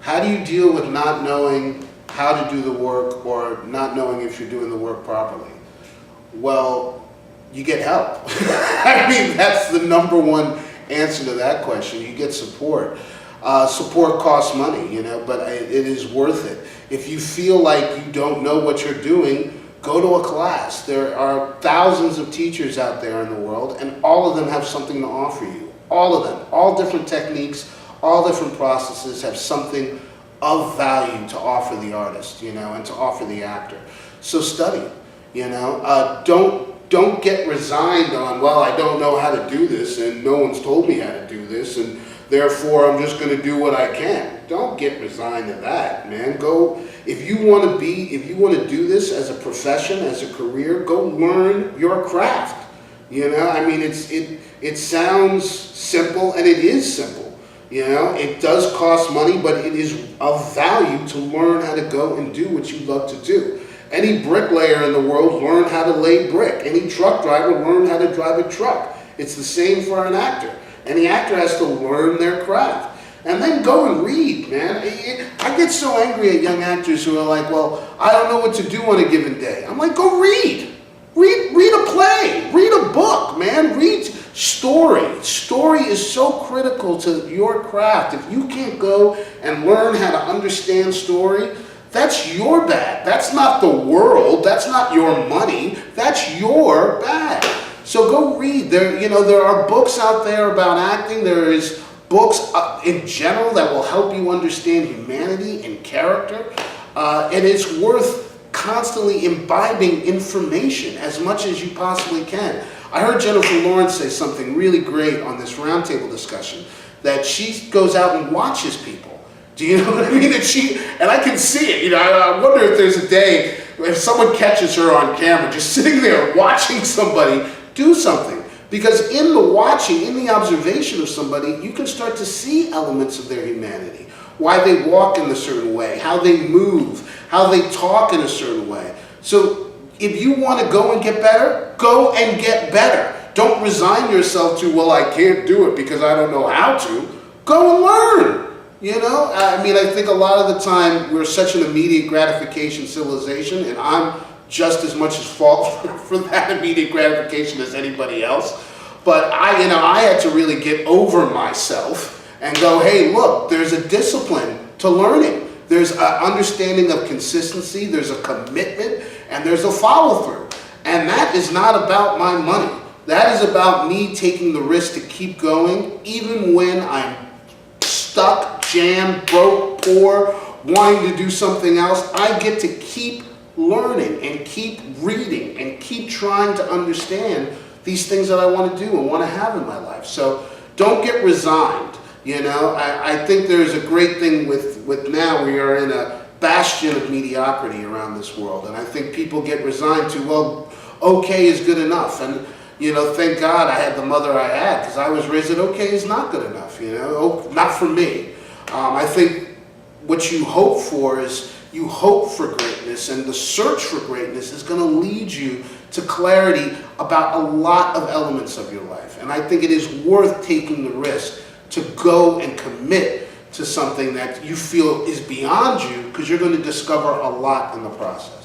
How do you deal with not knowing how to do the work or not knowing if you're doing the work properly? Well, you get help. I mean, that's the number one answer to that question. You get support. Support costs money, you know, but it is worth it. If you feel like you don't know what you're doing, go to a class. There are thousands of teachers out there in the world, and all of them have something to offer you. All of them. All different techniques, all different processes have something of value to offer the artist, you know, and to offer the actor. So study, you know. Don't get resigned on, well, I don't know how to do this, and no one's told me how to do this, and therefore I'm just going to do what I can. Don't get resigned to that, man. Go, if you want to do this as a profession, as a career, go learn your craft. You know, I mean, it sounds simple, and it is simple. You know, it does cost money, but it is of value to learn how to go and do what you love to do. Any bricklayer in the world learn how to lay brick. Any truck driver learn how to drive a truck. It's the same for an actor. Any actor has to learn their craft. And then go and read, man. I get so angry at young actors who are like, well, I don't know what to do on a given day. I'm like, go read. Read a play. Read a book, man. Read story. Story is so critical to your craft. If you can't go and learn how to understand story, that's your bad. That's not the world. That's not your money. That's your bad. So go read. There are books out there about acting. There is books in general that will help you understand humanity and character. And it's worth constantly imbibing information as much as you possibly can. I heard Jennifer Lawrence say something really great on this roundtable discussion, that she goes out and watches people. Do you know what I mean? And I can see it. You know, I wonder if there's a day if someone catches her on camera just sitting there watching somebody do something. Because in the watching, in the observation of somebody, you can start to see elements of their humanity. Why they walk in a certain way, how they move, how they talk in a certain way. So if you want to go and get better, go and get better. Don't resign yourself to, well, I can't do it because I don't know how to. Go and learn. You know, I mean, I think a lot of the time we're such an immediate gratification civilization, and I'm just as much at fault for that immediate gratification as anybody else. But I had to really get over myself and go, hey, look, there's a discipline to learning. There's an understanding of consistency, there's a commitment, and there's a follow-through. And that is not about my money. That is about me taking the risk to keep going, even when I'm stuck, jammed, broke, poor, wanting to do something else. I get to keep learning and keep reading and keep trying to understand these things that I want to do and want to have in my life. So don't get resigned. You know, I think there's a great thing with now we are in a bastion of mediocrity around this world. And I think people get resigned to, well, okay is good enough. And, you know, thank God I had the mother I had, because I was raised that okay is not good enough, you know, not for me. I think what you hope for is you hope for greatness, and the search for greatness is going to lead you to clarity about a lot of elements of your life. And I think it is worth taking the risk to go and commit to something that you feel is beyond you, because you're going to discover a lot in the process.